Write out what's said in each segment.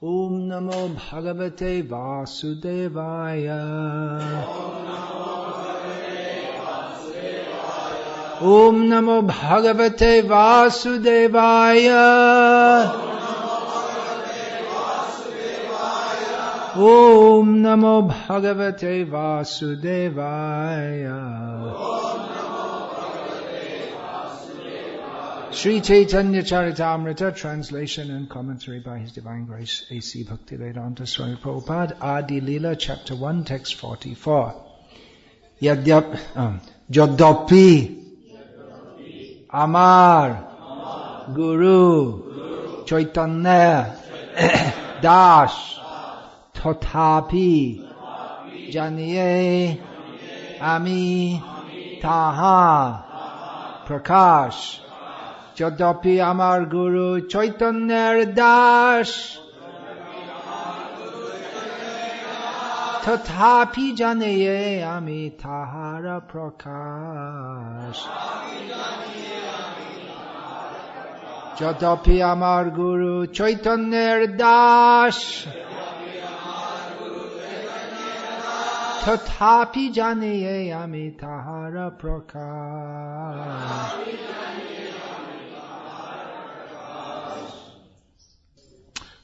Om Namo Bhagavate Vasudevaya. Om Namo Bhagavate Vasudevaya. Om Namo Bhagavate Vasudevaya. Sri Chaitanya Charitamrita, translation and commentary by His Divine Grace A.C. Bhaktivedanta Swami Prabhupada, Adi Leela, chapter 1, text 44. Jodopi Amar Guru Chaitanya Das Tothapi Janiye Ami Taha Prakash Jodopi Amar Guru Chaitanya Das Tathapi Janaye Ami Tahara Prakash Jodopi Amar Guru Chaitanya Das Tathapi Janaye Ami Tahara Prakash.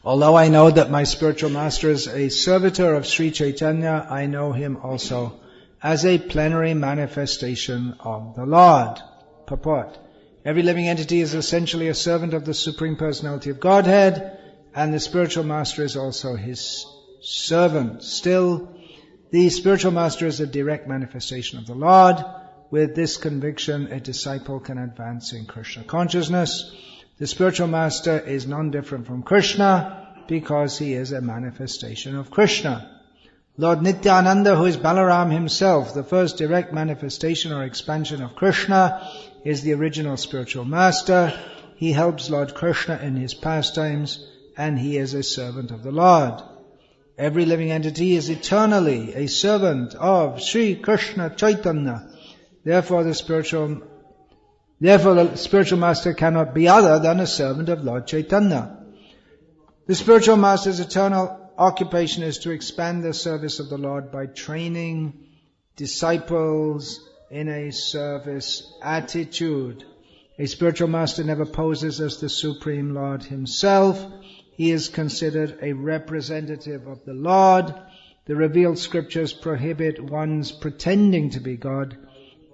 Although I know that my spiritual master is a servitor of Sri Chaitanya, I know him also as a plenary manifestation of the Lord. Purport. Every living entity is essentially a servant of the Supreme Personality of Godhead, and the spiritual master is also his servant. Still, the spiritual master is a direct manifestation of the Lord. With this conviction, a disciple can advance in Krishna consciousness. The spiritual master is non-different from Krishna because he is a manifestation of Krishna. Lord Nityananda, who is Balaram himself, the first direct manifestation or expansion of Krishna, is the original spiritual master. He helps Lord Krishna in his pastimes, and he is a servant of the Lord. Every living entity is eternally a servant of Sri Krishna Chaitanya. Therefore the spiritual master cannot be other than a servant of Lord Chaitanya. The spiritual master's eternal occupation is to expand the service of the Lord by training disciples in a service attitude. A spiritual master never poses as the Supreme Lord himself. He is considered a representative of the Lord. The revealed scriptures prohibit one's pretending to be God,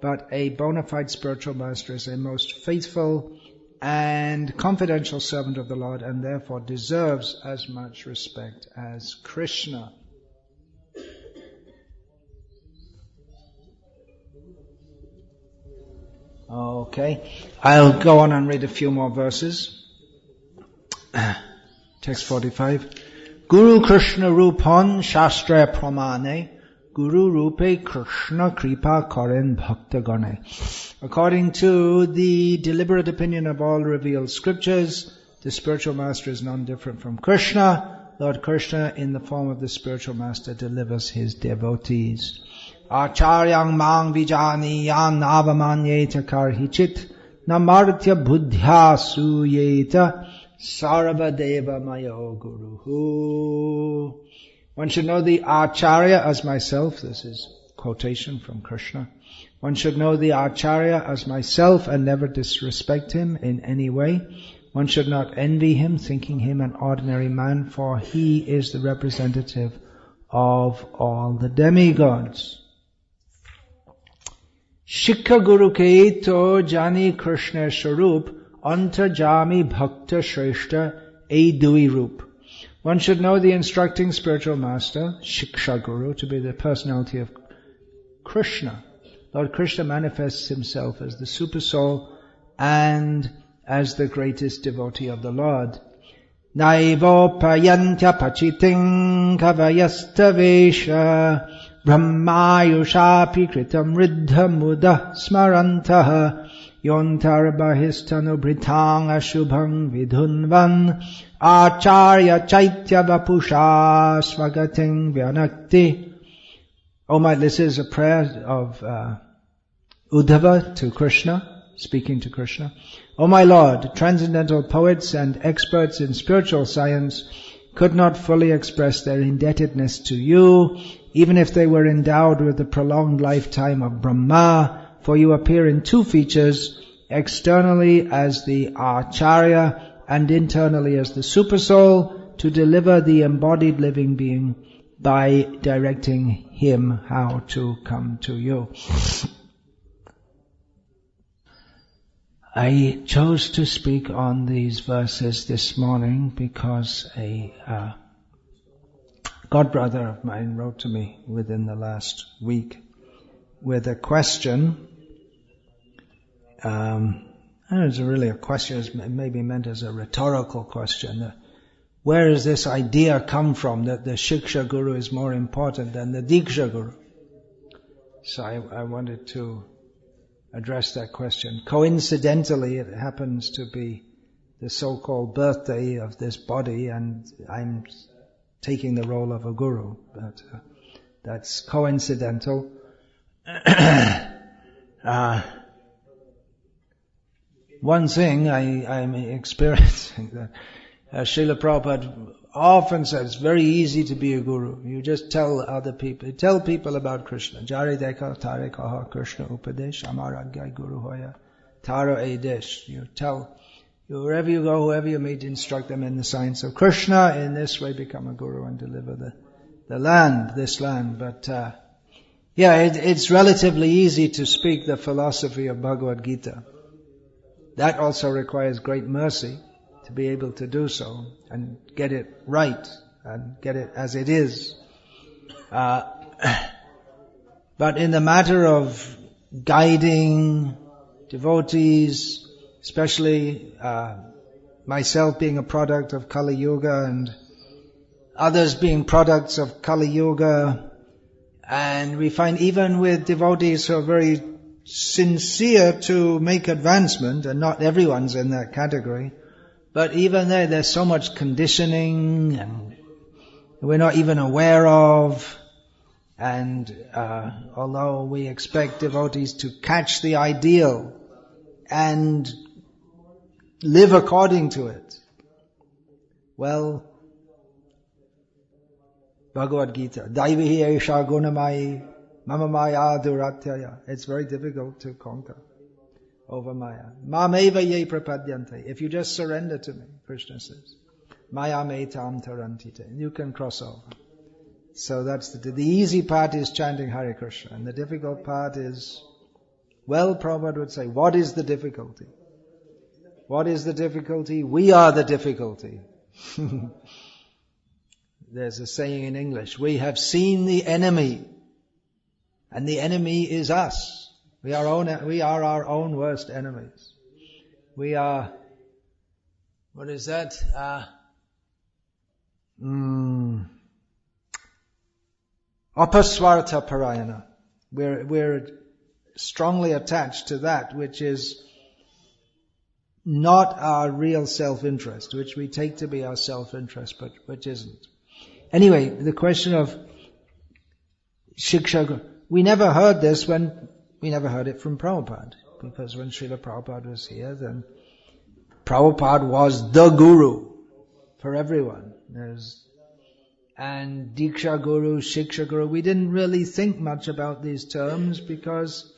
but a bona fide spiritual master is a most faithful and confidential servant of the Lord, and therefore deserves as much respect as Krishna. Okay, I'll go on and read a few more verses. Text 45. Guru Krishna Rupon Shastra Pramane Guru Rupe Krishna Kripa Karen Bhakta Gane. According to the deliberate opinion of all revealed scriptures, the spiritual master is none different from Krishna. Lord Krishna, in the form of the spiritual master, delivers his devotees. Acharyang mang vijani yan avamanyeta karhichit namartya buddhya suyeta sarvadeva mayo guruhu. One should know the Acharya as myself. This is quotation from Krishna. One should know the Acharya as myself and never disrespect him in any way. One should not envy him, thinking him an ordinary man, for he is the representative of all the demigods. Shikha Guru ke to jani Krishna Sharup antarjami bhakta shreshta edui rup. One should know the instructing spiritual master, Shiksha Guru, to be the personality of Krishna. Lord Krishna manifests himself as the super soul and as the greatest devotee of the Lord. Naivo payantya pachiting kavayastavesha brahmayushapi kritam riddha muda smarantaha yontarbahistanu britang ashubhang vidhunvan acharya chaitya vapusha svagating vyanakti. This is a prayer of Uddhava to Krishna, speaking to Krishna. O my Lord, transcendental poets and experts in spiritual science could not fully express their indebtedness to you, even if they were endowed with the prolonged lifetime of Brahma, for you appear in two features, externally as the Acharya and internally as the Supersoul, to deliver the embodied living being by directing him how to come to you. I chose to speak on these verses this morning because a godbrother of mine wrote to me within the last week with a question. I don't know, it's really a question, it's maybe meant as a rhetorical question. Where does this idea come from that the Shiksha Guru is more important than the Diksha Guru? So I wanted to address that question. Coincidentally, it happens to be the so-called birthday of this body, and I'm taking the role of a guru, but that's coincidental. One thing I'm experiencing that Srila Prabhupada often says it's very easy to be a guru. You just tell other people, tell people about Krishna. Jari dekha tare kaha Krishna upadesh amaragya guru hoya taro edesh. You tell, wherever you go, whoever you meet, instruct them in the science of Krishna. In this way become a guru and deliver this land. But it's relatively easy to speak the philosophy of Bhagavad Gita. That also requires great mercy to be able to do so and get it right and get it as it is. But in the matter of guiding devotees, especially myself being a product of Kali Yuga and others being products of Kali Yuga, and we find even with devotees who are very sincere to make advancement, and not everyone's in that category, but even there's so much conditioning and we're not even aware of, and although we expect devotees to catch the ideal and live according to it, well, Bhagavad Gita, Daivihi Aisha Gunamayi Mama Maya Duratyaya. It's very difficult to conquer over Maya. Mameva ye prapadyante. If you just surrender to me, Krishna says, Maya me tam tarantite. You can cross over. So that's the easy part is chanting Hare Krishna, and the difficult part is, well, Prabhupada would say, what is the difficulty? What is the difficulty? We are the difficulty. There's a saying in English, we have seen the enemy, and the enemy is us. We are our own worst enemies. We are, what is that? Apaswartha parayana. We're strongly attached to that which is not our real self-interest, which we take to be our self-interest, but which isn't. Anyway, the question of Shiksha, we never heard this we never heard it from Prabhupada, because when Srila Prabhupada was here, then Prabhupada was the guru for everyone. And Diksha Guru, Shiksha Guru, we didn't really think much about these terms because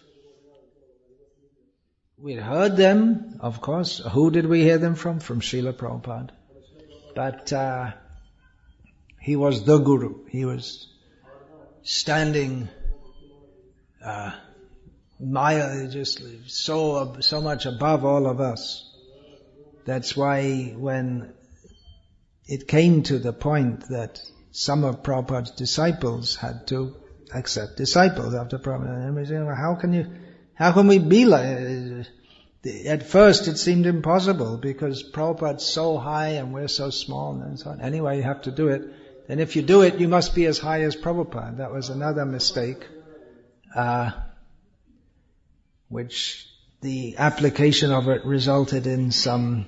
we'd heard them, of course. Who did we hear them from? From Srila Prabhupada. But he was the guru. He was standing just so much above all of us. That's why when it came to the point that some of Prabhupada's disciples had to accept disciples after Prabhupada, and we said, well, how can we be like? At first it seemed impossible because Prabhupada's so high and we're so small and so on. Anyway, you have to do it. And if you do it, you must be as high as Prabhupada. That was another mistake, which the application of it resulted in some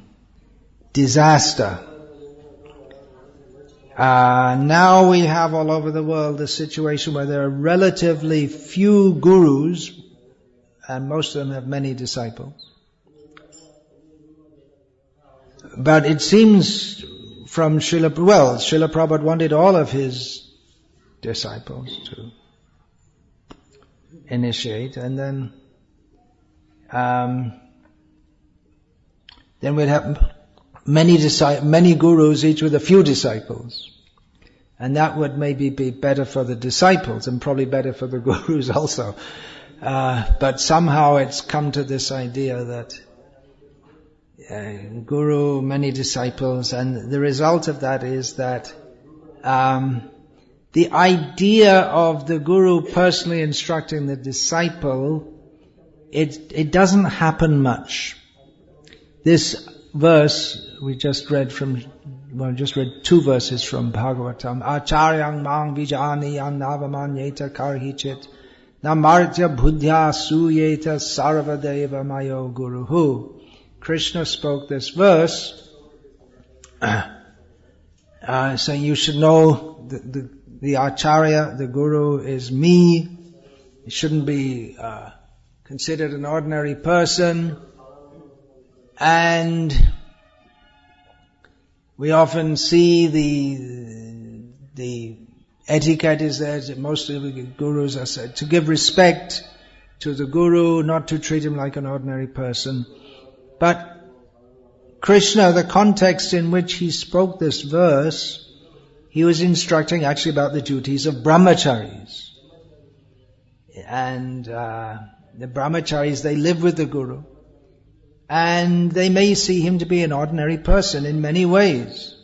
disaster. Now we have all over the world a situation where there are relatively few gurus, and most of them have many disciples. But it seems from Srila Prabhupada wanted all of his disciples to initiate, and then we'd have many gurus, each with a few disciples. And that would maybe be better for the disciples and probably better for the gurus also. But somehow it's come to this idea that guru, many disciples, and the result of that is that the idea of the guru personally instructing the disciple, it doesn't happen much. This verse we just read two verses from Bhagavatam. Acharyang mang vijani annavamanyeta karhichit namartya buddhya suyeta sarvadeva mayo guruhu. Krishna spoke this verse saying you should know the Acharya, the Guru is me. He shouldn't be considered an ordinary person. And we often see the etiquette is there. Most of the gurus are said to give respect to the Guru, not to treat him like an ordinary person. But Krishna, the context in which he spoke this verse, he was instructing actually about the duties of brahmacharis. And the brahmacharis, they live with the Guru. And they may see him to be an ordinary person in many ways.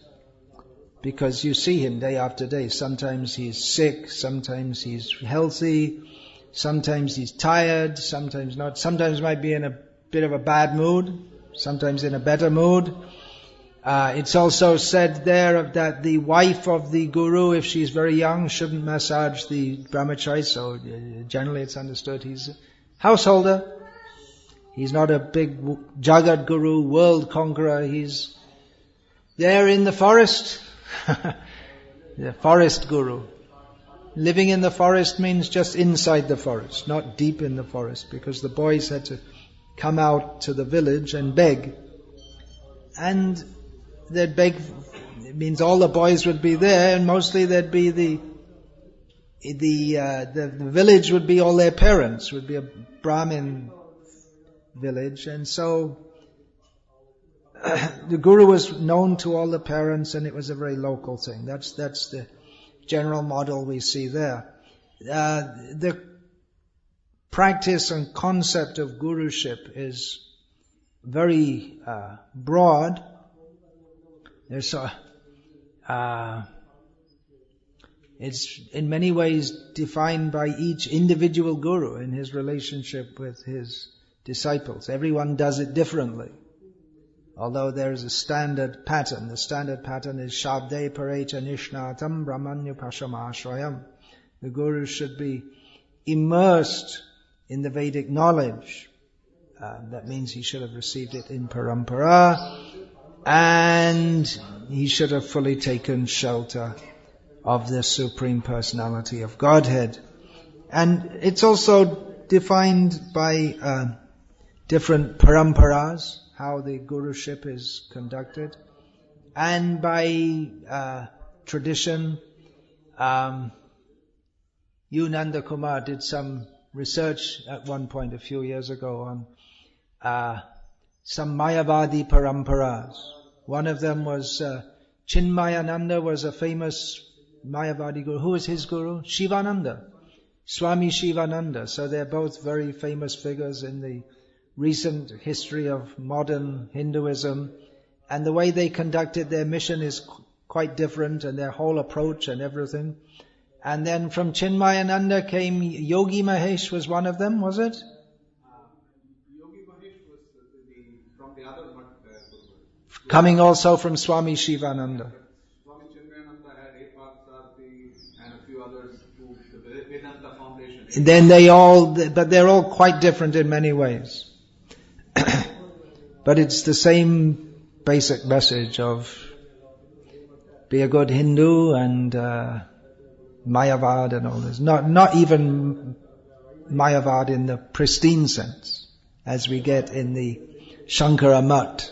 Because you see him day after day. Sometimes he's sick, sometimes he's healthy, sometimes he's tired, sometimes not. Sometimes might be in a bit of a bad mood, sometimes in a better mood. It's also said there that the wife of the Guru, if she's very young, shouldn't massage the brahmachari. So generally it's understood he's a householder. He's not a big Jagat Guru, world conqueror. He's there in the forest. The forest Guru. Living in the forest means just inside the forest, not deep in the forest, because the boys had to come out to the village and beg. And they'd beg, it means all the boys would be there, and mostly there'd be the village would be all their parents, would be a Brahmin village, and so the Guru was known to all the parents, and it was a very local thing. That's the general model we see there. The practice and concept of guruship is very broad. There's it's in many ways defined by each individual guru in his relationship with his disciples. Everyone does it differently. Although there is a standard pattern. The standard pattern is Shabde Parecha Nishnatam Brahmanyu Pashamashrayam. The guru should be immersed in the Vedic knowledge. That means he should have received it in parampara, and he should have fully taken shelter of the Supreme Personality of Godhead. And it's also defined by different paramparas, how the guruship is conducted, and by tradition. Nanda Kumar did some research at one point a few years ago on some Mayavadi paramparas. One of them was Chinmayananda was a famous Mayavadi guru. Who was his guru? Shivananda. Swami Shivananda. So they're both very famous figures in the recent history of modern Hinduism. And the way they conducted their mission is quite different, and their whole approach and everything. And then from Chinmayananda came Yogi Mahesh was one of them, was it? Yogi Mahesh was from the other coming also from Swami Shivananda. Swami Chinmayananda had Epatsarthi and a few others to the Vedanta Foundation. Then but they're all quite different in many ways. But it's the same basic message of be a good Hindu and Mayavad and all this. Not even Mayavad in the pristine sense, as we get in the Shankara Mat.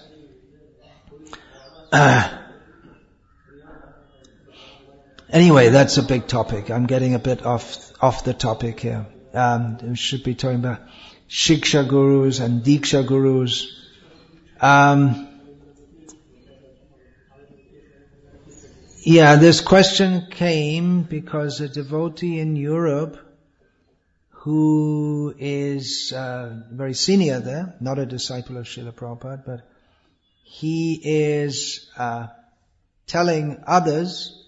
Anyway, that's a big topic. I'm getting a bit off the topic here. We should be talking about Shiksha gurus and Diksha gurus. This question came because a devotee in Europe who is very senior there, not a disciple of Srila Prabhupada, but he is telling others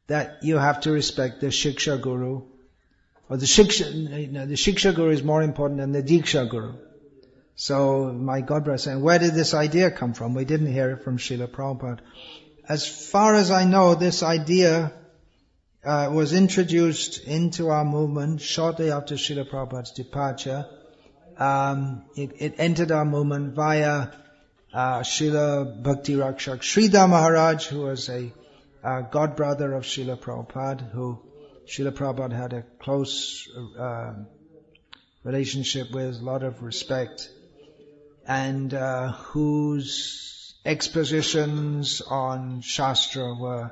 that you have to respect the Shiksha guru, or the Shiksha guru is more important than the Diksha guru. So my godbrother is saying, where did this idea come from? We didn't hear it from Srila Prabhupada. As far as I know, this idea was introduced into our movement shortly after Srila Prabhupada's departure. It entered our movement via Srila Bhakti Rakshak Sridhar Maharaj, who was a godbrother of Srila Prabhupada, who Srila Prabhupada had a close relationship with, a lot of respect, and whose expositions on Shastra were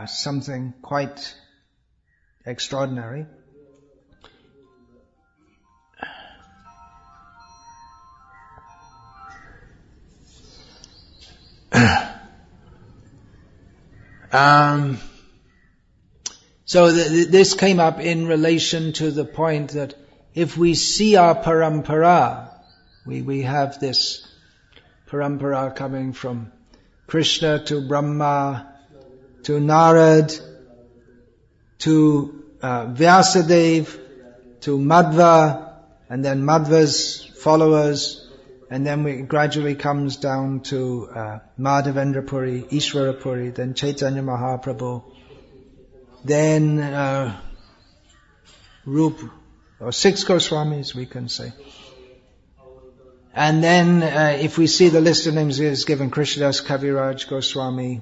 something quite extraordinary. So this came up in relation to the point that if we see our parampara, we have this parampara coming from Krishna to Brahma, to Narad, to Vyasadeva, to Madhva, and then Madhva's followers, and then it gradually comes down to Madhavendra Puri, Ishvara Puri, then Chaitanya Mahaprabhu, then Rup, or 6 Goswamis we can say. And then if we see the list of names is given, Krishnadas Kaviraj Goswami,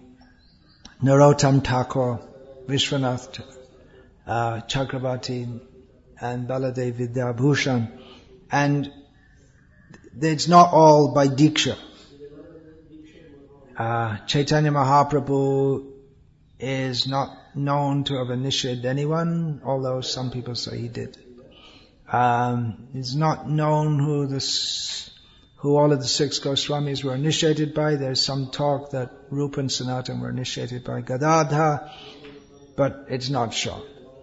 Narottam Thakur, Vishwanath Chakravarti, and Baladev Vidyabhushan. And it's not all by Diksha. Chaitanya Mahaprabhu is not known to have initiated anyone, although some people say he did. It's not known who all of the 6 Goswamis were initiated by. There's some talk that Rupa and Sanatana were initiated by Gadadhar, but it's not sure.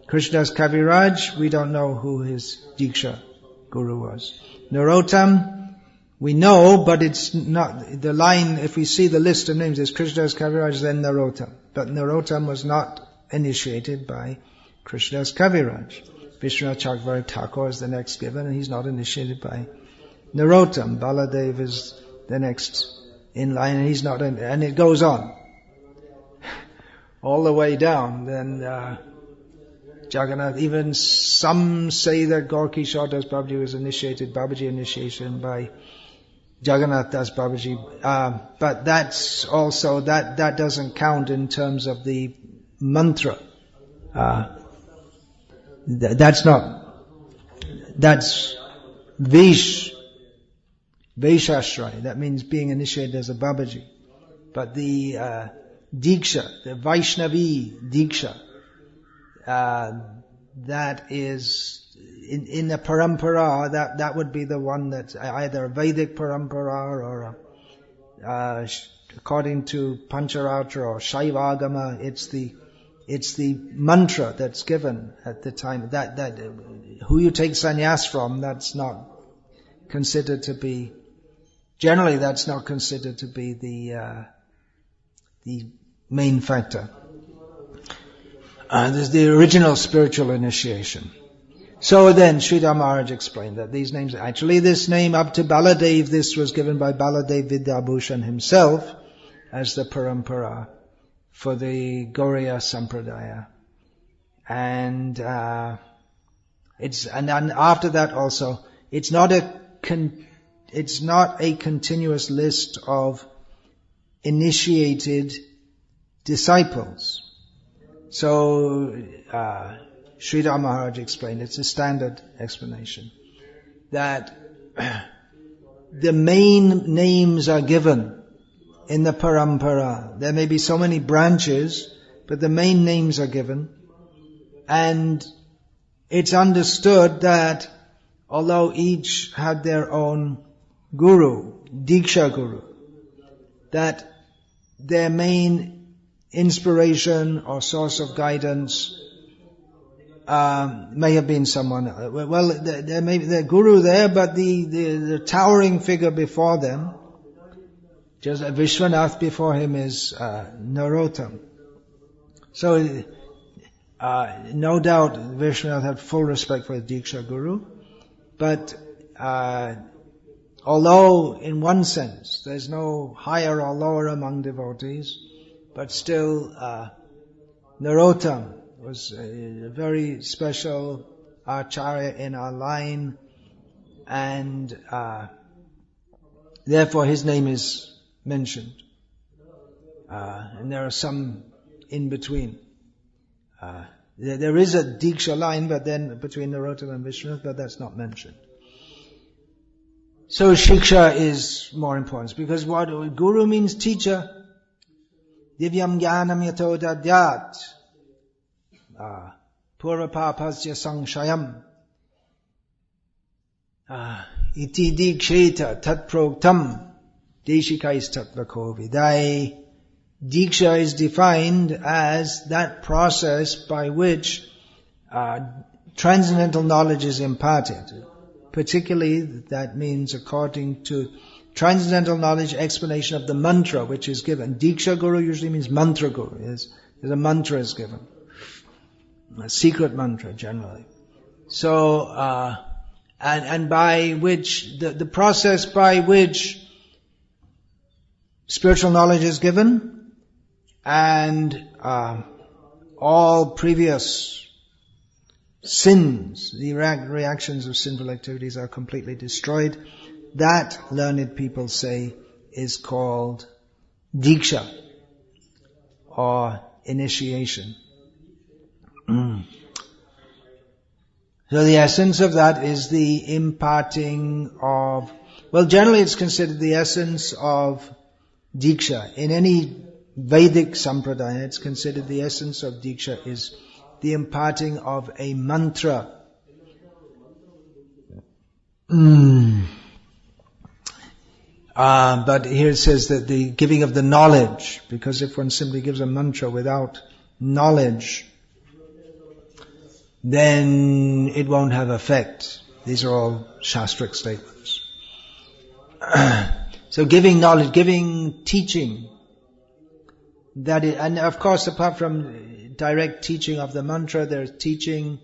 Krishnadas Kaviraj, we don't know who his Diksha guru was. Narottam, we know, but it's not, the line, if we see the list of names, is Krishnadas Kaviraj, then Narottam. But Narottam was not initiated by Krishnadas Kaviraj. Vishwanath Chakravarti Thakur is the next given, and he's not initiated by Narottam. Baladev is the next in line, and he's not in, and it goes on. All the way down, then Jagannath, even some say that Gorky Shah Das Babaji was initiated, Babaji initiation by Jagannath Das Babaji, but that's also, that doesn't count in terms of the mantra. That's Vaishashray, that means being initiated as a Babaji. But the Diksha, the Vaishnavi Diksha, that is, in the parampara, that would be the one that's either a Vedic parampara or according to Pancharatra or Shaivagama, it's the mantra that's given at the time. That who you take sannyas from, that's not considered to be, generally that's not considered to be the main factor. There's the original spiritual initiation. So then Sridhar Maharaj explained that these names, actually this name up to Baladev, this was given by Baladev Vidyabhushan himself as the parampara for the Gauriya Sampradaya. And and after that also, it's not a continuous list of initiated disciples. So Sridhar Maharaj explained, it's a standard explanation, that the main names are given in the parampara. There may be so many branches, but the main names are given. And it's understood that although each had their own guru, Diksha guru, that their main inspiration or source of guidance may have been someone. Well, there may be the guru there, but the towering figure before them, just Vishwanath before him, is Narottam. So, no doubt Vishwanath had full respect for the Diksha guru, but although in one sense there's no higher or lower among devotees, but still Narottam was a very special acharya in our line, and therefore his name is mentioned. And there are some in between. There is a Diksha line, but then between Narottam and Vishwanath, but that's not mentioned. So Shiksha is more important, because what Guru means teacher. Divyam Jnanam Yato Dadyat Purvapapasya Sangshayam Iti Diksheta Tat Proktam Deshikais Tatvako Vidai. Diksha is defined as that process by which transcendental knowledge is imparted. Particularly, that means according to transcendental knowledge, explanation of the mantra which is given. Diksha Guru usually means mantra Guru. There's a mantra is given. A secret mantra generally. So, and by which, the process by which spiritual knowledge is given, and all previous sins, the reactions of sinful activities are completely destroyed. That, learned people say, is called Diksha, or initiation. So the essence of that is the imparting of, well, generally it's considered the essence of Diksha. In any Vedic sampradaya, it's considered the essence of Diksha is the imparting of a mantra. But here it says that the giving of the knowledge, because if one simply gives a mantra without knowledge, then it won't have effect. These are all shastric statements. So giving knowledge, giving teaching, and of course apart from direct teaching of the mantra, there's teaching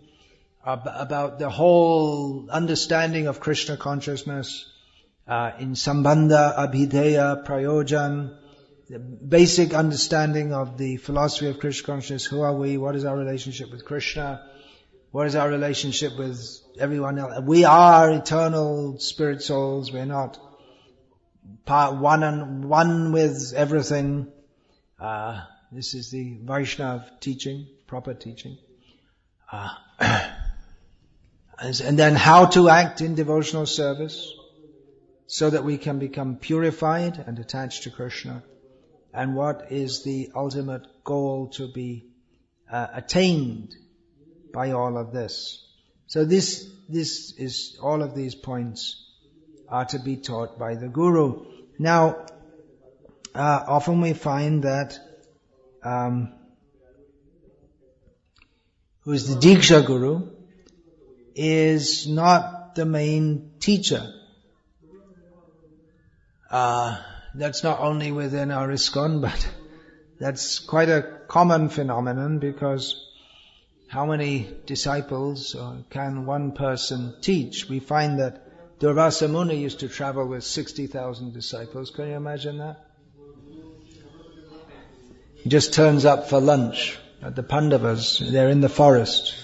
about the whole understanding of Krishna consciousness, in Sambandha, Abhideya, Prayojan, the basic understanding of the philosophy of Krishna consciousness. Who are we? What is our relationship with Krishna? What is our relationship with everyone else? We are eternal spirit souls. We're not one with everything. This is the Vaishnava teaching, proper teaching. And then how to act in devotional service so that we can become purified and attached to Krishna. And what is the ultimate goal to be attained by all of this. So this is, all of these points are to be taught by the Guru. Now, often we find that who is the Diksha Guru is not the main teacher. That's not only within our ISKCON, but that's quite a common phenomenon, because how many disciples can one person teach? We find that Durvasa Muni used to travel with 60,000 disciples. Can you imagine that? He just turns up for lunch at the Pandavas. They're in the forest.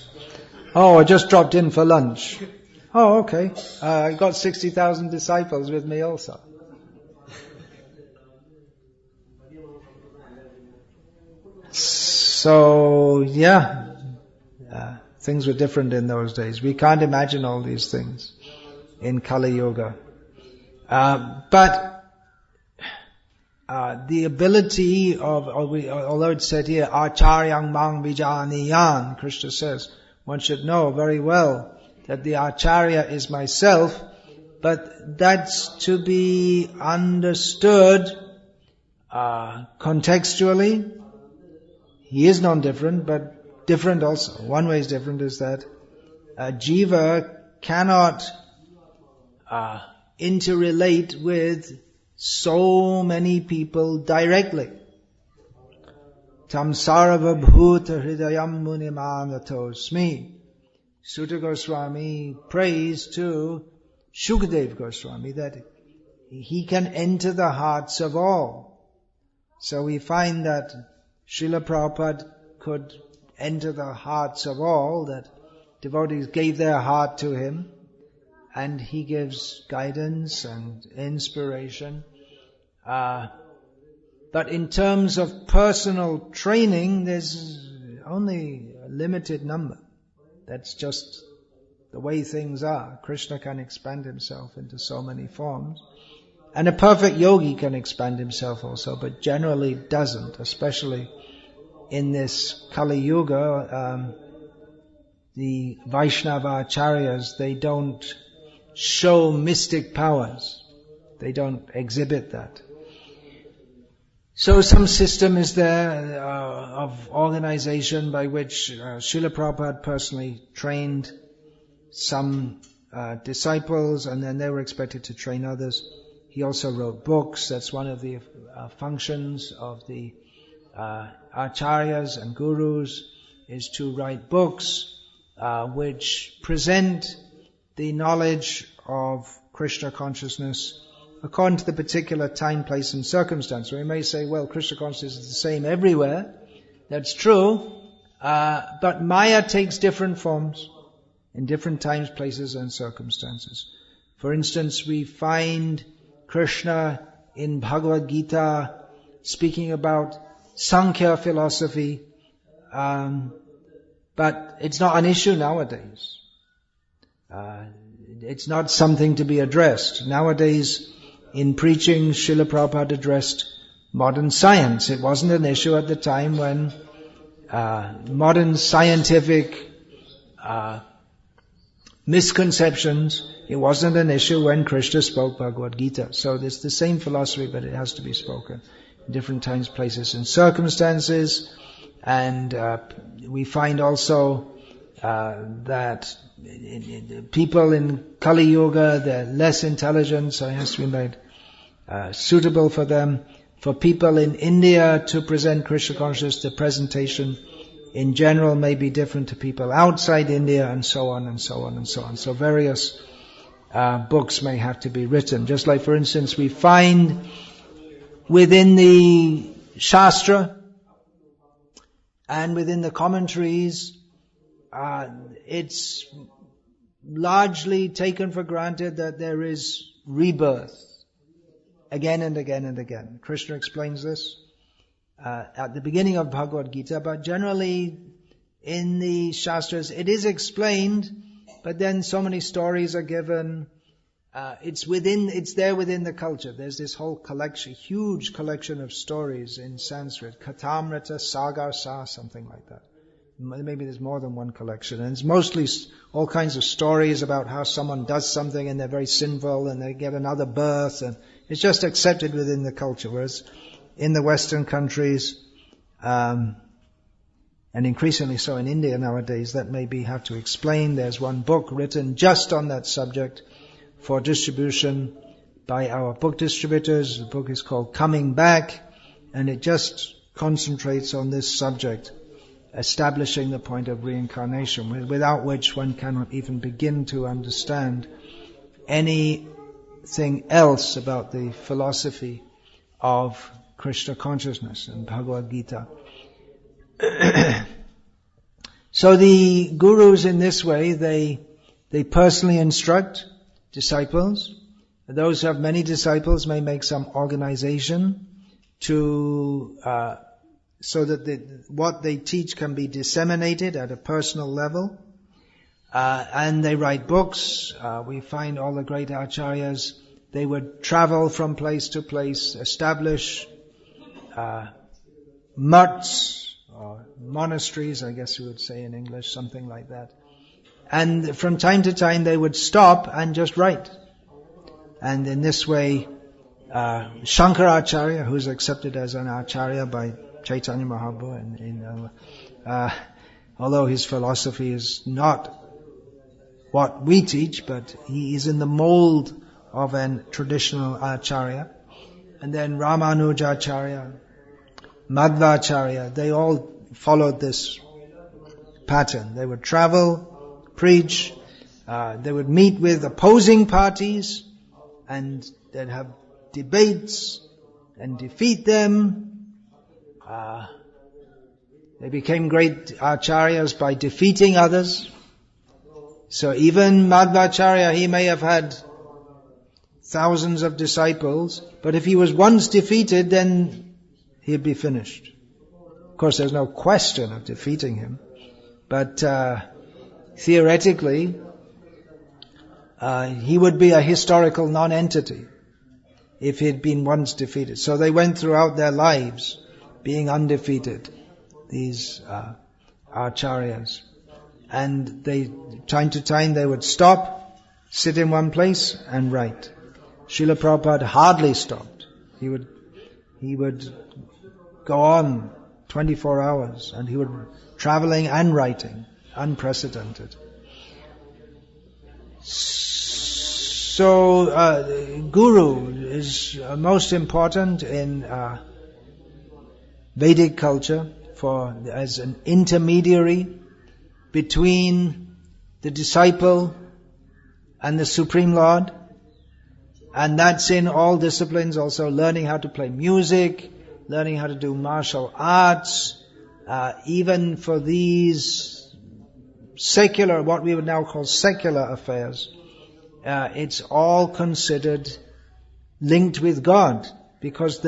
Oh, I just dropped in for lunch. Oh, okay. I got 60,000 disciples with me also. So, things were different in those days. We can't imagine all these things in Kali Yuga. But the ability of, although it's said here, Acharyang Mang Vijaniyan, Krishna says, one should know very well that the Acharya is myself, but that's to be understood contextually. He is non-different, but different also. One way is different is that a jiva cannot interrelate with so many people directly. Tam sarva bhuta hridayam munimanatosmi. Sutta Goswami prays to Shukdev Goswami that he can enter the hearts of all. So we find that Srila Prabhupada could enter the hearts of all, that devotees gave their heart to him, and he gives guidance and inspiration. But in terms of personal training, there's only a limited number. That's just the way things are. Krishna can expand himself into so many forms. And a perfect yogi can expand himself also, but generally doesn't, especially in this Kali Yuga. The Vaishnava Acharyas, they don't show mystic powers. They don't exhibit that. So some system is there of organization by which Srila Prabhupada personally trained some disciples, and then they were expected to train others. He also wrote books. That's one of the functions of the acharyas and gurus, is to write books which present the knowledge of Krishna consciousness according to the particular time, place and circumstance. We may say, well, Krishna consciousness is the same everywhere. That's true. But Maya takes different forms in different times, places and circumstances. For instance, we find Krishna in Bhagavad Gita speaking about Sankhya philosophy, but it's not an issue nowadays. It's not something to be addressed. Nowadays, in preaching, Srila Prabhupada addressed modern science. It wasn't an issue at the time when modern scientific misconceptions, it wasn't an issue when Krishna spoke Bhagavad Gita. So it's the same philosophy, but it has to be spoken in different times, places and circumstances. And we find also that people in Kali Yuga, they're less intelligent, so it has to be made suitable for them. For people in India to present Krishna consciousness, the presentation in general may be different to people outside India, and so on and so on and so on. So various books may have to be written. Just like, for instance, we find within the Shastra and within the commentaries, it's largely taken for granted that there is rebirth again and again and again. Krishna explains this at the beginning of Bhagavad Gita, but generally in the Shastras it is explained, but then so many stories are given. It's there within the culture. There's this whole collection, huge collection of stories in Sanskrit, Katamrita, Sagar Sa, something like that. Maybe there's more than one collection. And it's mostly all kinds of stories about how someone does something and they're very sinful and they get another birth, and it's just accepted within the culture. Whereas in the Western countries, and increasingly so in India nowadays, that maybe have to explain. There's one book written just on that subject for distribution by our book distributors. The book is called Coming Back, and it just concentrates on this subject, establishing the point of reincarnation, without which one cannot even begin to understand anything else about the philosophy of Krishna consciousness and Bhagavad Gita. So the gurus in this way, they personally instruct disciples. Those who have many disciples may make some organization to so that what they teach can be disseminated at a personal level. And they write books. We find all the great acharyas, they would travel from place to place, establish mutts, or monasteries, I guess you would say in English, something like that. And from time to time they would stop and just write. And in this way, Shankaracharya, who's accepted as an acharya by Chaitanya Mahaprabhu, although his philosophy is not what we teach, but he is in the mold of a traditional acharya. And then Ramanujacharya, Madhvacharya, they all followed this pattern. They would travel, preach, they would meet with opposing parties, and they'd have debates and defeat them. They became great acharyas by defeating others. So even Madhvacharya, he may have had thousands of disciples, but if he was once defeated, then he'd be finished. Of course, there's no question of defeating him, but theoretically, he would be a historical non-entity if he'd been once defeated. So they went throughout their lives being undefeated, these acharyas. And time to time they would stop, sit in one place and write. Srila Prabhupada hardly stopped. He would go on 24 hours, and he would traveling and writing, unprecedented. So Guru is most important in Vedic culture as an intermediary between the disciple and the Supreme Lord. And that's in all disciplines also, learning how to play music, learning how to do martial arts, even for these secular, what we would now call secular affairs. It's all considered linked with God, because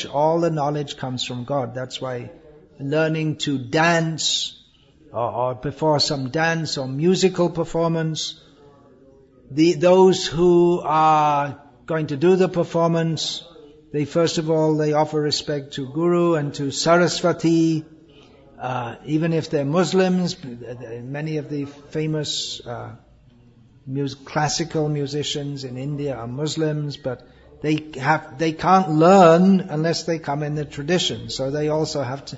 all the knowledge comes from God. That's why learning to dance, or before some dance or musical performance, those who are going to do the performance, they first of all, they offer respect to Guru and to Saraswati, even if they're Muslims. Many of the famous classical musicians in India are Muslims, but they can't learn unless they come in the tradition. So they also have to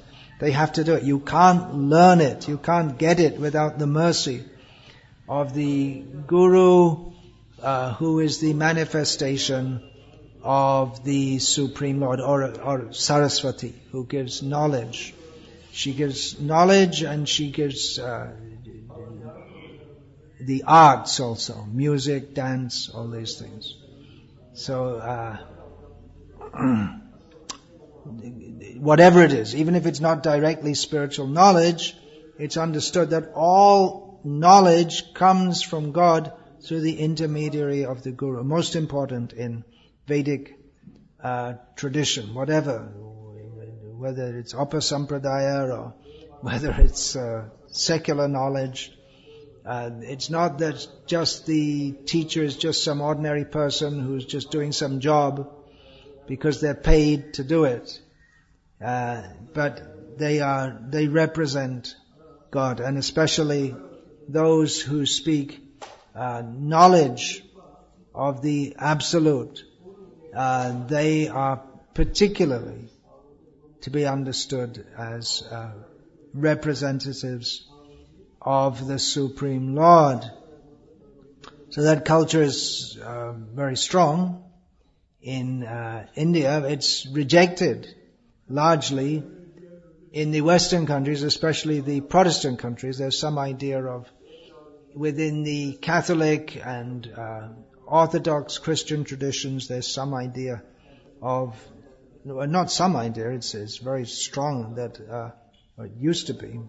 do it. You can't learn it, you can't get it without the mercy of the Guru, who is the manifestation of the Supreme Lord, or Saraswati, who gives knowledge. She gives knowledge, and she gives the arts also, music, dance, all these things. So whatever it is, even if it's not directly spiritual knowledge, it's understood that all knowledge comes from God through the intermediary of the Guru. Most important in Vedic tradition, whether it's Upasampradaya or whether it's secular knowledge. It's not that just the teacher is just some ordinary person who's just doing some job because they're paid to do it. But they represent God, and especially those who speak knowledge of the Absolute. They are particularly to be understood as representatives of the Supreme Lord. So that culture is very strong. In India, it's rejected largely. In the Western countries, especially the Protestant countries, there's some idea of, within the Catholic and Orthodox Christian traditions, there's some idea of, not some idea, it's very strong that, or it used to be,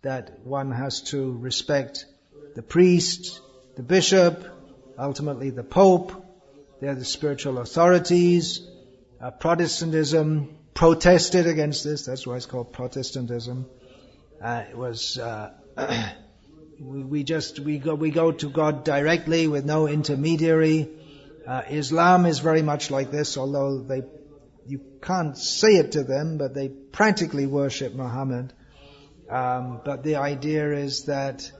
that one has to respect the priest, the bishop, ultimately the Pope. They're the spiritual authorities. Protestantism protested against this. That's why it's called Protestantism. It was we go to God directly with no intermediary. Islam is very much like this, although you can't say it to them, but they practically worship Muhammad. But the idea is that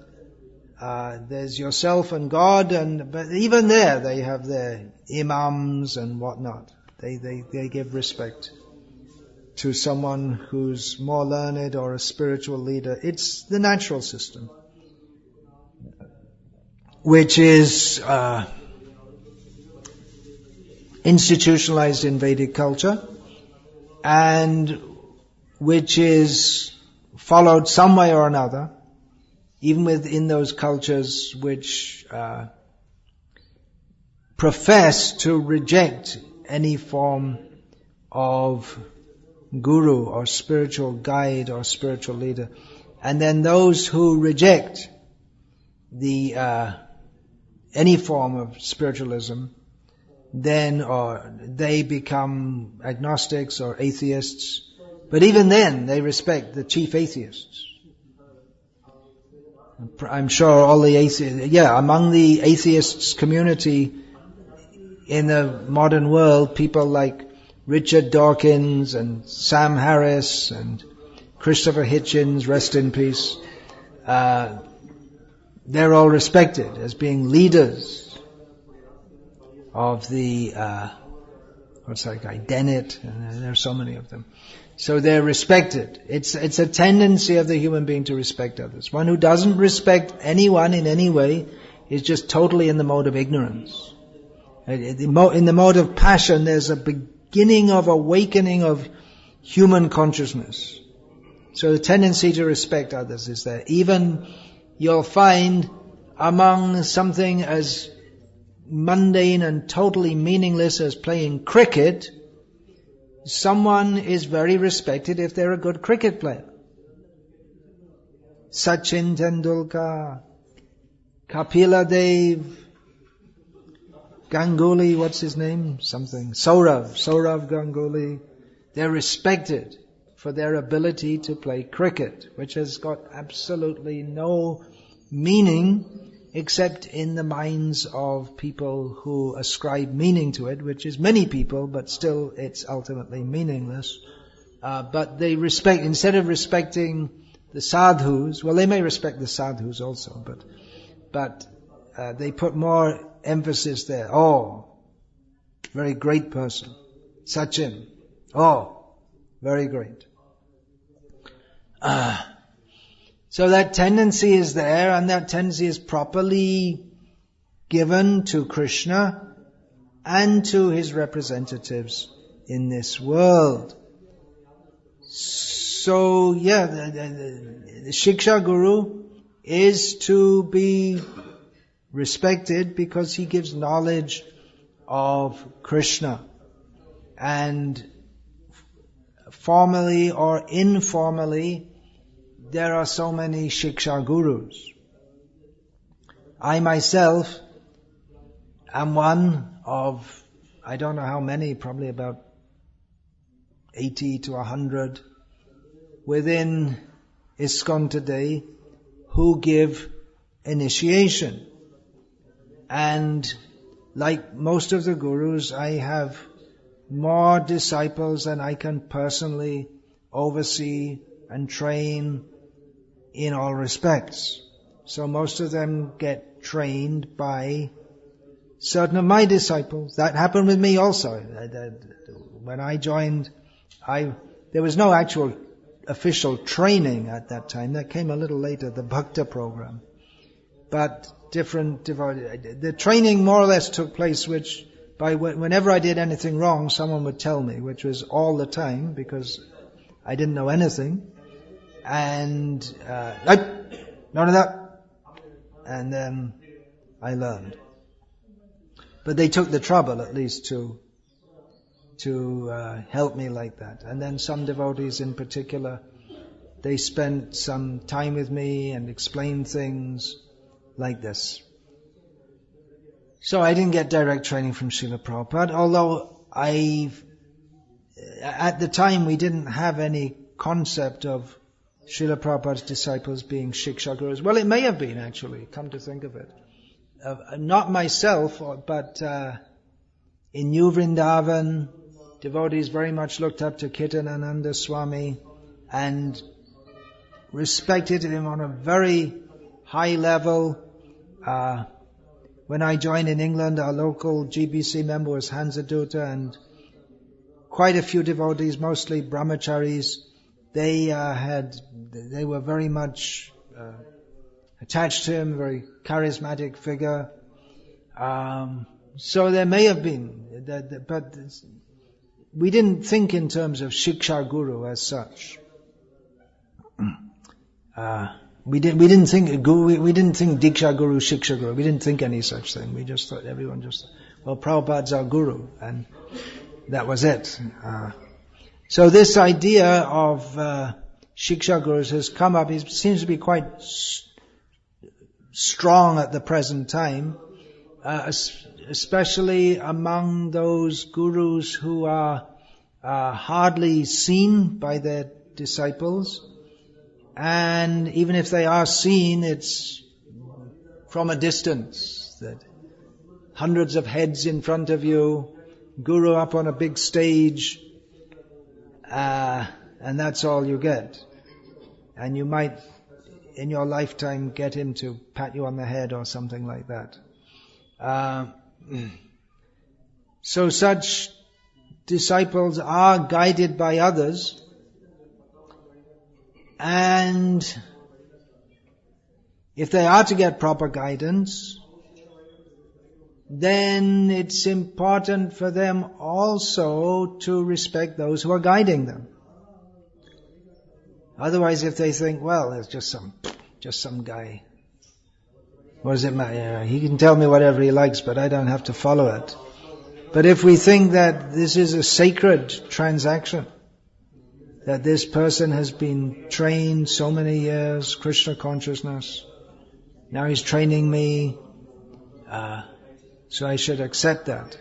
there's yourself and God, but even there they have their imams and whatnot. They give respect to someone who's more learned or a spiritual leader. It's the natural system, which is institutionalized in Vedic culture, and which is followed some way or another, even within those cultures which profess to reject any form of guru or spiritual guide or spiritual leader. And then those who reject any form of spiritualism, then they become agnostics or atheists. But even then, they respect the chief atheists. I'm sure all the atheists, among the atheists community in the modern world, people like Richard Dawkins and Sam Harris and Christopher Hitchens, rest in peace, they're all respected as being leaders of the, what's that guy, Dennett, and there are so many of them. So they're respected. It's a tendency of the human being to respect others. One who doesn't respect anyone in any way is just totally in the mode of ignorance. In the mode of passion, there's a beginning of awakening of human consciousness. So the tendency to respect others is there. Even you'll find among something as mundane and totally meaningless as playing cricket, someone is very respected if they're a good cricket player. Sachin Tendulkar, Kapila Dev, Ganguly, what's his name? Saurav Ganguly. They're respected for their ability to play cricket, which has got absolutely no meaning except in the minds of people who ascribe meaning to it, which is many people, but still it's ultimately meaningless. But they respect, instead of respecting the sadhus, well, they may respect the sadhus also, but they put more emphasis there. Oh, very great person. Sachin. Oh, very great. So that tendency is there, and that tendency is properly given to Krishna and to his representatives in this world. So, the Shiksha Guru is to be respected because he gives knowledge of Krishna. And formally or informally, there are so many Shiksha Gurus. I myself am one of, I don't know how many, probably about 80 to 100 within ISKCON today who give initiation. And like most of the gurus, I have more disciples than I can personally oversee and train in all respects. So most of them get trained by certain of my disciples. That happened with me also. When I joined, there was no actual official training at that time. That came a little later, the Bhakti program. But the training more or less took place, which whenever I did anything wrong, someone would tell me, which was all the time, because I didn't know anything. And none of that. And then I learned. But they took the trouble at least to help me like that. And then some devotees in particular, they spent some time with me and explained things like this. So I didn't get direct training from Srila Prabhupada, although at the time we didn't have any concept of Srila Prabhupada's disciples being Shiksha Gurus. Well, it may have been actually, come to think of it. Not myself, but in New Vrindavan devotees very much looked up to Kirtanananda Swami and respected him on a very high level. When I joined in England, our local GBC member was Hansadutta, and quite a few devotees, mostly brahmacharis, they were very much attached to him, very charismatic figure. So there may have been, but we didn't think in terms of Shiksha Guru as such. We didn't think Diksha Guru, Shiksha Guru. We didn't think any such thing. We just thought Prabhupada's our Guru, and that was it. So this idea of Shiksha Gurus has come up. It seems to be quite strong at the present time, especially among those gurus who are hardly seen by their disciples. And even if they are seen, it's from a distance. That hundreds of heads in front of you, guru up on a big stage, and that's all you get. And you might, in your lifetime, get him to pat you on the head or something like that. So such disciples are guided by others, and if they are to get proper guidance, then it's important for them also to respect those who are guiding them. Otherwise, if they think, well, it's just some guy, what does it matter? He can tell me whatever he likes, but I don't have to follow it. But if we think that this is a sacred transaction, that this person has been trained so many years, Krishna consciousness, now he's training me, so I should accept that.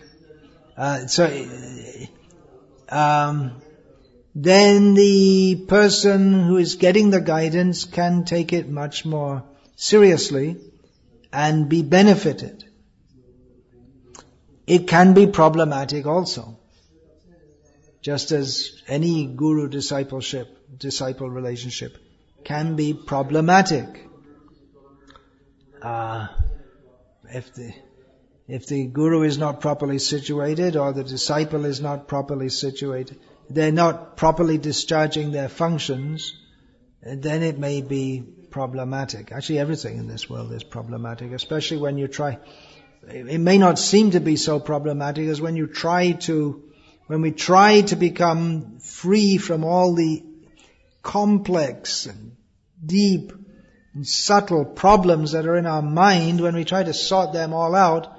Then the person who is getting the guidance can take it much more seriously and be benefited. It can be problematic also. Just as any guru-disciple relationship can be problematic. If the guru is not properly situated or the disciple is not properly situated, they're not properly discharging their functions, then it may be problematic. Actually, everything in this world is problematic, especially when you try. It may not seem to be so problematic as when we try to become free from all the complex and deep and subtle problems that are in our mind. When we try to sort them all out,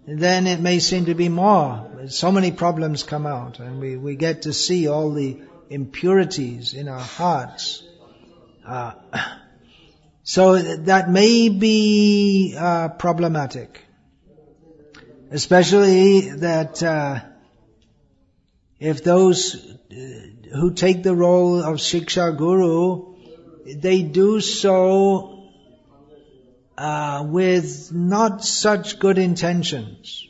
then it may seem to be more. So many problems come out, and we get to see all the impurities in our hearts. So that may be problematic. Especially that if those who take the role of Shiksha Guru, they do so with not such good intentions,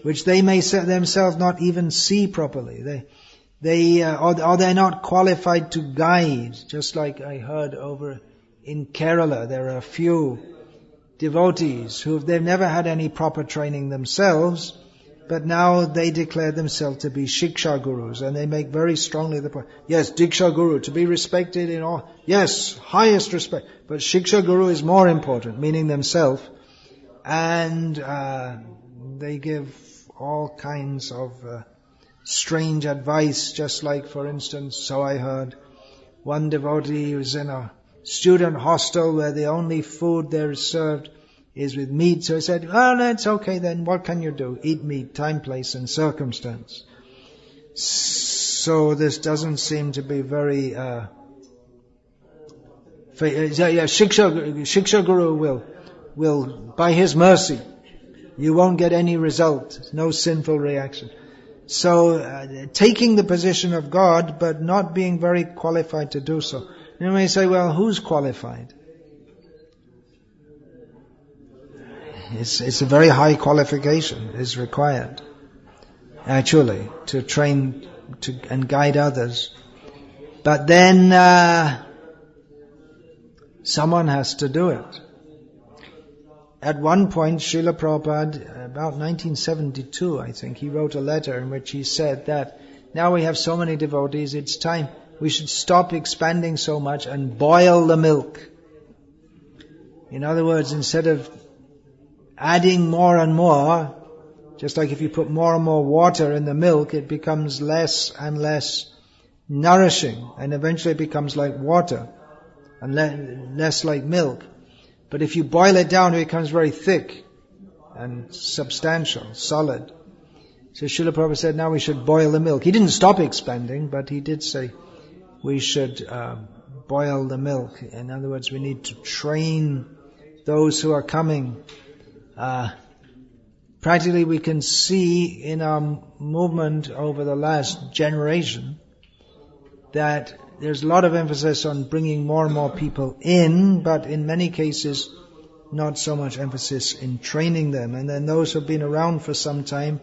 which they may themselves not even see properly. Or they're not qualified to guide. Just like I heard over in Kerala, there are a few devotees they've never had any proper training themselves, but now they declare themselves to be Shiksha Gurus, and they make very strongly the point, yes, Diksha Guru, to be respected in all, yes, highest respect, but Shiksha Guru is more important, meaning themselves, and they give all kinds of strange advice, just like, for instance, so I heard, one devotee was in a student hostel where the only food there is served is with meat. So he said, well, that's okay then, what can you do? Eat meat, time, place and circumstance. So this doesn't seem to be very... Shiksha Guru will, by his mercy, you won't get any result, no sinful reaction. So taking the position of God, but not being very qualified to do so. You may say, well, who's qualified? It's a very high qualification is required. actually, to train and guide others. But then someone has to do it. At one point, Srila Prabhupada, about 1972, I think, he wrote a letter in which he said that now we have so many devotees, it's time we should stop expanding so much and boil the milk. In other words, instead of adding more and more, just like if you put more and more water in the milk, it becomes less and less nourishing, and eventually it becomes like water and less like milk. But if you boil it down, it becomes very thick and substantial, solid. So Srila Prabhupada said, now we should boil the milk. He didn't stop expanding, but he did say we should boil the milk. In other words, we need to train those who are coming. Practically we can see in our movement over the last generation that there's a lot of emphasis on bringing more and more people in, but in many cases not so much emphasis in training them. And then those who've been around for some time,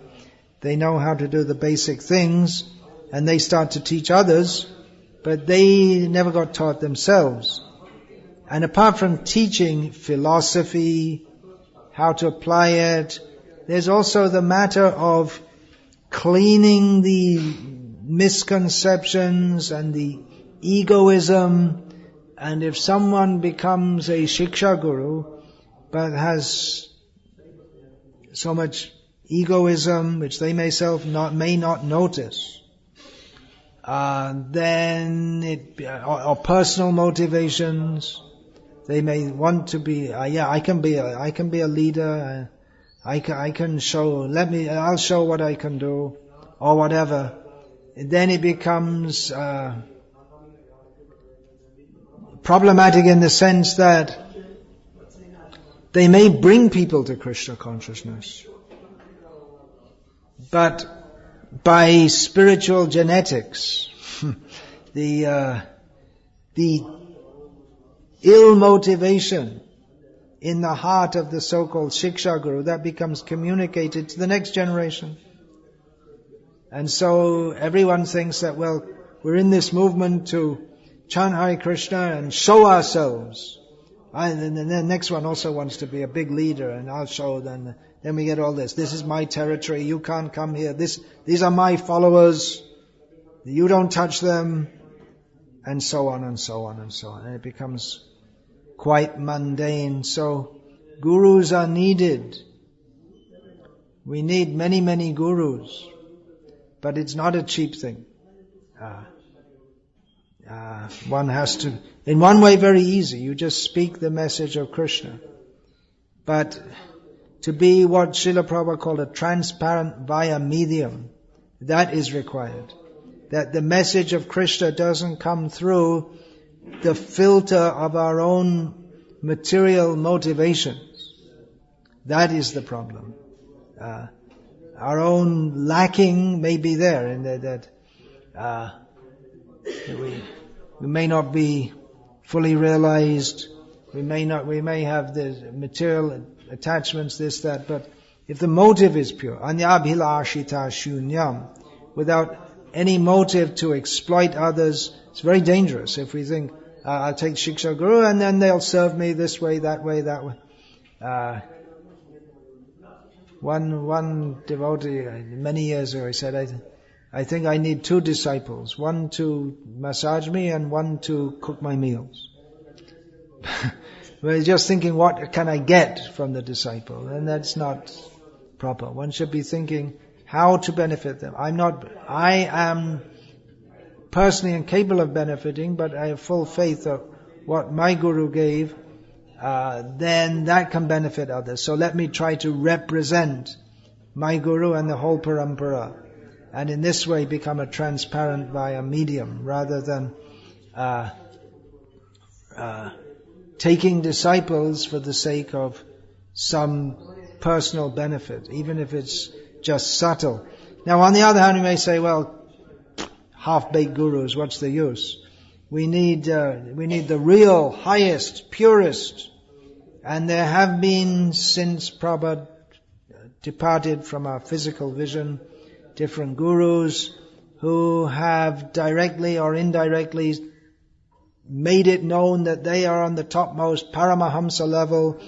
they know how to do the basic things, and they start to teach others, but they never got taught themselves. And apart from teaching philosophy, how to apply it, there's also the matter of cleaning the misconceptions and the egoism. And if someone becomes a Shiksha Guru, but has so much egoism, which they may not notice, then or personal motivations, they may want to be, I can be a leader, I can show, I'll show what I can do, or whatever. Then it becomes problematic in the sense that they may bring people to Krishna consciousness, but by spiritual genetics, the ill motivation in the heart of the so-called Shiksha Guru, that becomes communicated to the next generation. And so everyone thinks that, well, we're in this movement to chant Hare Krishna and show ourselves. And then the next one also wants to be a big leader, and I'll show them. Then we get all this. This is my territory. You can't come here. These are my followers. You don't touch them. And so on and so on and so on. And it becomes quite mundane. So gurus are needed. We need many, many gurus. But it's not a cheap thing. One has to, in one way very easy, you just speak the message of Krishna. But to be what Srila Prabhupada called a transparent via medium, that is required. That the message of Krishna doesn't come through the filter of our own material motivations. That is the problem. Our own lacking may be there in that we may not be fully realized. We may have the material attachments, this, that, but if the motive is pure, anyabhilashita shunyam, without any motive to exploit others, it's very dangerous. If we think, I'll take Shiksha Guru and then they'll serve me this way, that way, that way. One devotee, many years ago, he said, I think I need 2 disciples, one to massage me and one to cook my meals. We're just thinking, what can I get from the disciple? And that's not proper. One should be thinking how to benefit them. I am personally incapable of benefiting, but I have full faith that what my guru gave, then that can benefit others. So let me try to represent my guru and the whole parampara. And in this way become a transparent via medium, rather than taking disciples for the sake of some personal benefit, even if it's just subtle. Now on the other hand, we may say, well, half-baked gurus, what's the use? We need the real, highest, purest. And there have been, since Prabhupada departed from our physical vision, different gurus who have directly or indirectly made it known that they are on the topmost Paramahamsa level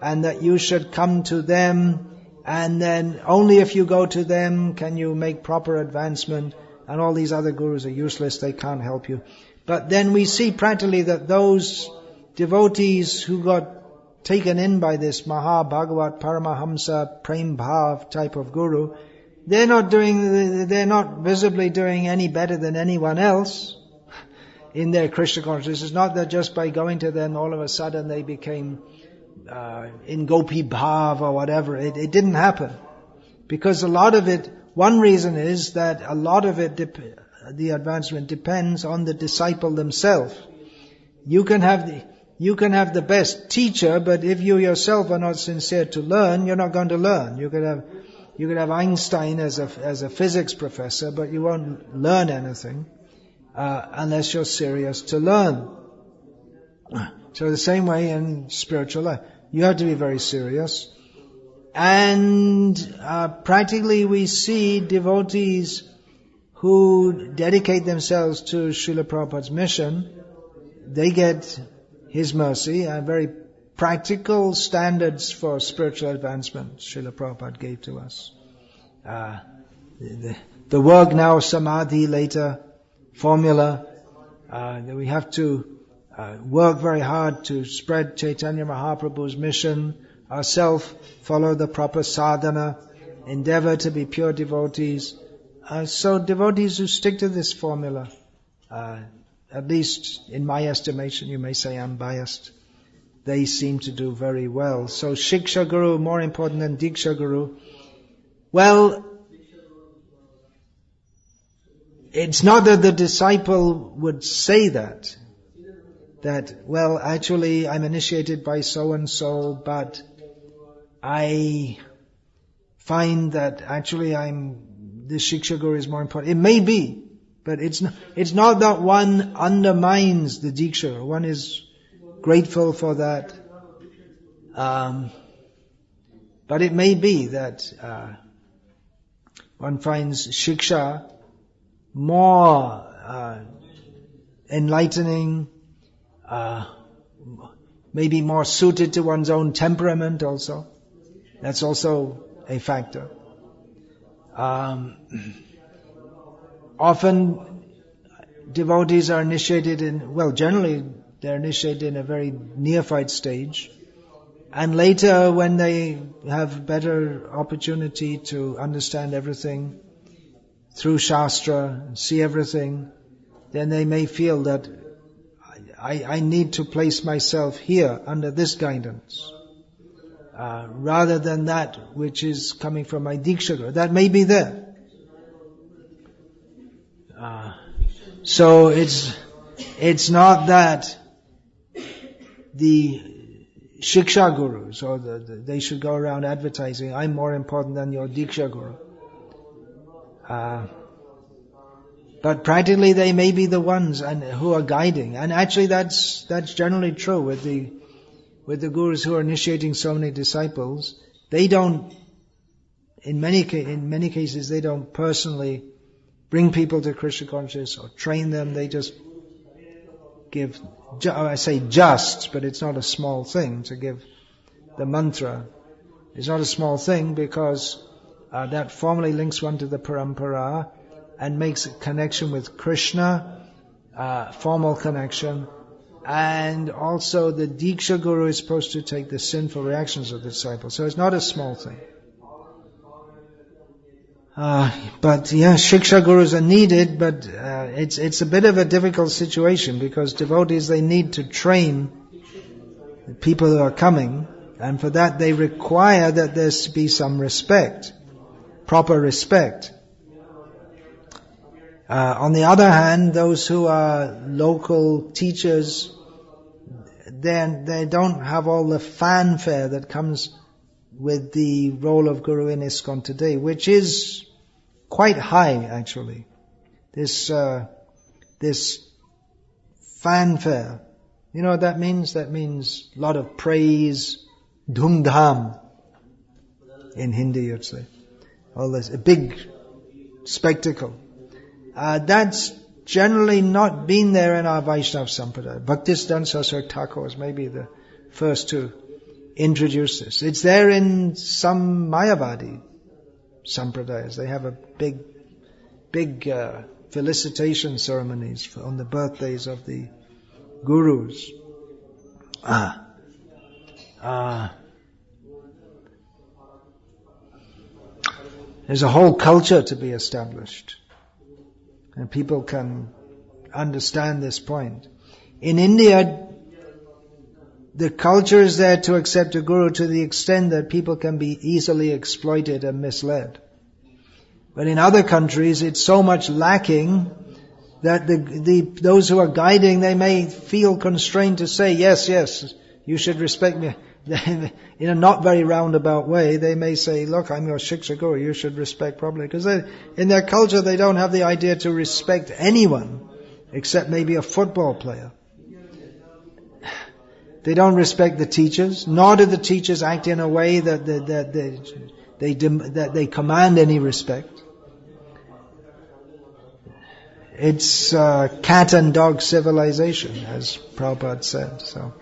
and that you should come to them, and then only if you go to them can you make proper advancement, and all these other gurus are useless, they can't help you. But then we see practically that those devotees who got taken in by this Maha Bhagavat Paramahamsa Prem Bhav type of guru, they're not visibly doing any better than anyone else in their Krishna consciousness. It's not that just by going to them all of a sudden they became in Gopi Bhav or whatever. It didn't happen. Because a lot of it, one reason is that a lot of it, the advancement depends on the disciple themselves. You can have the best teacher, but if you yourself are not sincere to learn, you're not going to learn. You could have Einstein as a physics professor, but you won't learn anything unless you're serious to learn. So the same way in spiritual life, you have to be very serious. And practically we see devotees who dedicate themselves to Srila Prabhupada's mission, they get His mercy and very practical standards for spiritual advancement Srila Prabhupada gave to us. The work now, samadhi, later formula, that we have to work very hard to spread Chaitanya Mahaprabhu's mission, ourselves follow the proper sadhana, endeavor to be pure devotees. So devotees who stick to this formula, at least in my estimation, you may say I'm biased, they seem to do very well. So Shiksha Guru, more important than Diksha Guru. Well, it's not that the disciple would say that, well, actually I'm initiated by so-and-so, but I find that actually the Shiksha Guru is more important. It may be, but it's not that one undermines the Diksha. One is grateful for that. But it may be that one finds Shiksha more enlightening, maybe more suited to one's own temperament also. That's also a factor. Often devotees are initiated generally they're initiated in a very neophyte stage, and later when they have better opportunity to understand everything through Shastra, see everything, then they may feel that I need to place myself here under this guidance, rather than that which is coming from my Diksha Guru. That may be there. So it's not that the Shiksha Gurus or they should go around advertising, I'm more important than your Diksha Guru. But practically they may be the ones who are guiding. And actually that's generally true with the gurus who are initiating so many disciples. They don't, in many cases, they don't personally bring people to Krishna consciousness or train them. They just give, I say just, but it's not a small thing to give the mantra. It's not a small thing because that formally links one to the parampara and makes a connection with Krishna, formal connection. And also the Diksha Guru is supposed to take the sinful reactions of the disciple. So it's not a small thing. But Shiksha Gurus are needed, but it's a bit of a difficult situation because devotees, they need to train the people who are coming, and for that they require that there be some respect, proper respect. On the other hand, those who are local teachers, they don't have all the fanfare that comes with the role of Guru in ISKCON today, which is quite high actually. This fanfare, you know what that means? That means a lot of praise, dhum-dham in Hindi you'd say. All this, a big spectacle. That's generally not been there in our Vaishnava Sampradaya. Bhaktisiddhanta Saraswati Thakur was maybe the first to introduce this. It's there in some Mayavadi Sampradayas. They have a big felicitation ceremonies on the birthdays of the gurus. There's a whole culture to be established. And people can understand this point. In India, the culture is there to accept a guru to the extent that people can be easily exploited and misled. But in other countries, it's so much lacking that those who are guiding, they may feel constrained to say, yes, you should respect me. In a not very roundabout way, they may say, look, I'm your Shiksha Guru, you should respect properly. Because in their culture, they don't have the idea to respect anyone, except maybe a football player. They don't respect the teachers, nor do the teachers act in a way that they command any respect. It's cat and dog civilization, as Prabhupada said. So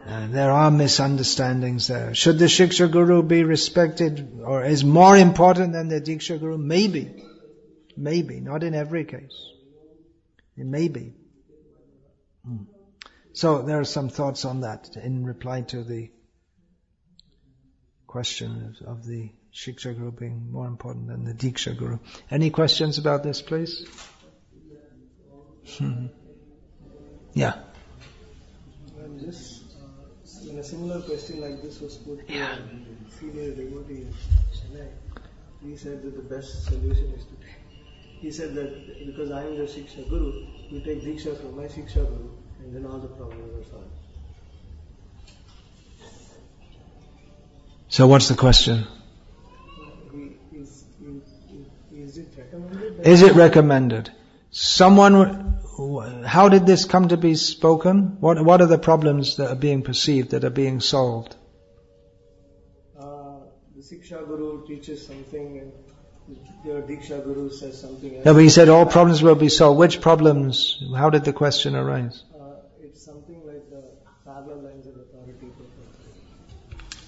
there are misunderstandings there. Should the Shiksha Guru be respected or is more important than the Diksha Guru? Maybe, not in every case. It may be. So there are some thoughts on that in reply to the question of the Shiksha Guru being more important than the Diksha Guru. Any questions about this, please? Yeah. Just when a similar question like this was put to a senior devotee in Chennai, he said that the best solution is to take. He said that because I am the Shiksha Guru, you take Diksha from my Shiksha Guru, and then all the problems are solved. So what's the question? Is it recommended? Is it recommended? How did this come to be spoken? What are the problems that are being perceived, that are being solved? The Shiksha Guru teaches something and your Diksha Guru says something else. No, but he said all problems will be solved. Which problems? How did the question arise? It's something like the parallel lines of authority.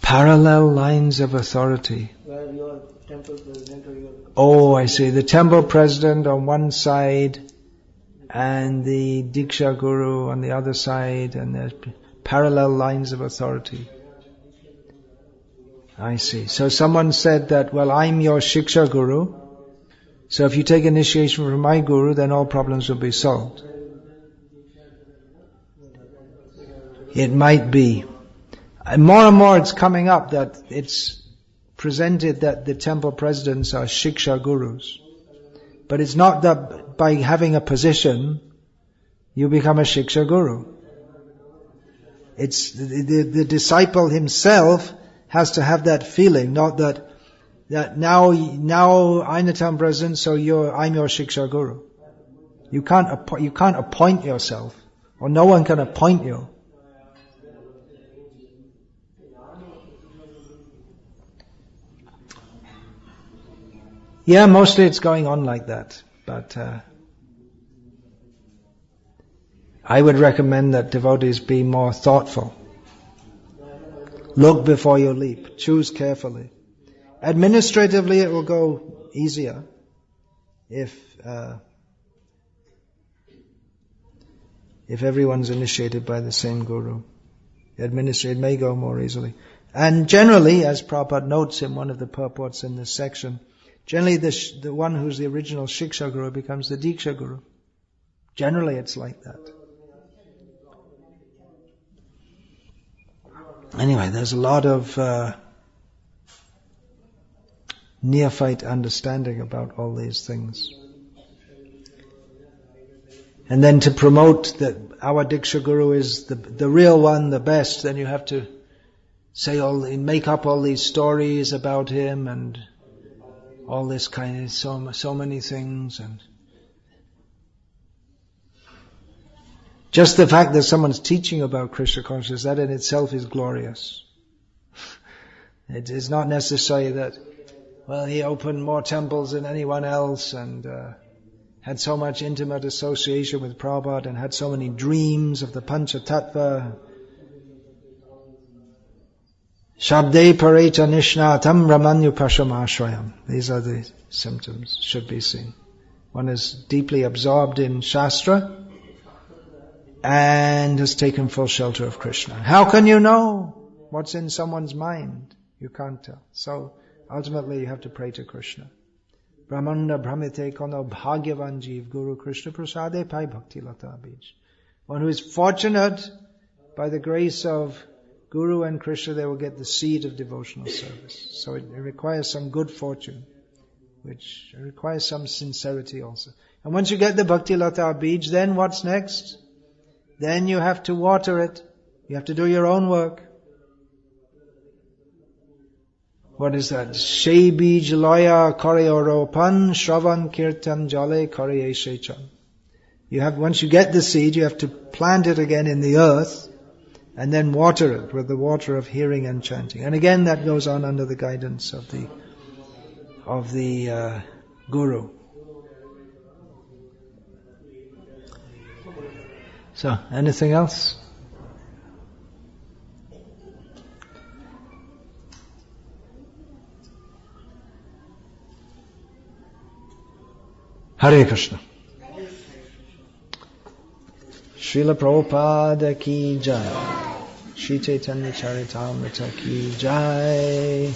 Parallel lines of authority. Where your temple president or your... Oh, I see. The temple president on one side and the Diksha Guru on the other side, and there's parallel lines of authority. I see. So someone said that, well, I'm your Shiksha Guru, so if you take initiation from my Guru, then all problems will be solved. It might be. And more it's coming up that it's presented that the temple presidents are Shiksha Gurus. But it's not that by having a position, you become a Shiksha Guru. It's the disciple himself has to have that feeling, not that now I'm the temple president, so I'm your Shiksha Guru. You can't appoint yourself, or no one can appoint you. Yeah, mostly it's going on like that, but I would recommend that devotees be more thoughtful. Look before you leap. Choose carefully. Administratively, it will go easier if everyone's initiated by the same guru. Administratively, it may go more easily. And generally, as Prabhupada notes in one of the purports in this section, generally the one who's the original Shiksha Guru becomes the Diksha Guru. Generally, it's like that. Anyway, there's a lot of neophyte understanding about all these things. And then to promote that our Diksha Guru is the real one, the best, then you have to make up all these stories about him and all this kind of so many things, and just the fact that someone's teaching about Krishna consciousness, that in itself is glorious. It is not necessary that well, he opened more temples than anyone else and had so much intimate association with Prabhupada and had so many dreams of the Panchatattva. Shabde parecha nishnatam ramanyupashamashrayam. These are the symptoms should be seen. One is deeply absorbed in Shastra and has taken full shelter of Krishna. How can you know what's in someone's mind? You can't tell. So ultimately you have to pray to Krishna. Brahmanda brahmite kono bhagyavan jeev guru Krishna prasade pai bhakti lata bij. One who is fortunate by the grace of Guru and Krishna, they will get the seed of devotional service. So it requires some good fortune, which requires some sincerity also. And once you get the bhakti lata bij, then what's next? Then you have to water it. You have to do your own work. What is that? Shei bij loya karayaropan shravan kirtan jale karayeshechan. You have, once you get the seed, you have to plant it again in the earth and then water it with the water of hearing and chanting. And again that goes on under the guidance of the Guru. So, anything else? Hare Krishna. Srila Prabhupada ki jai. Shri Chaitanya Charitamrita ki jai.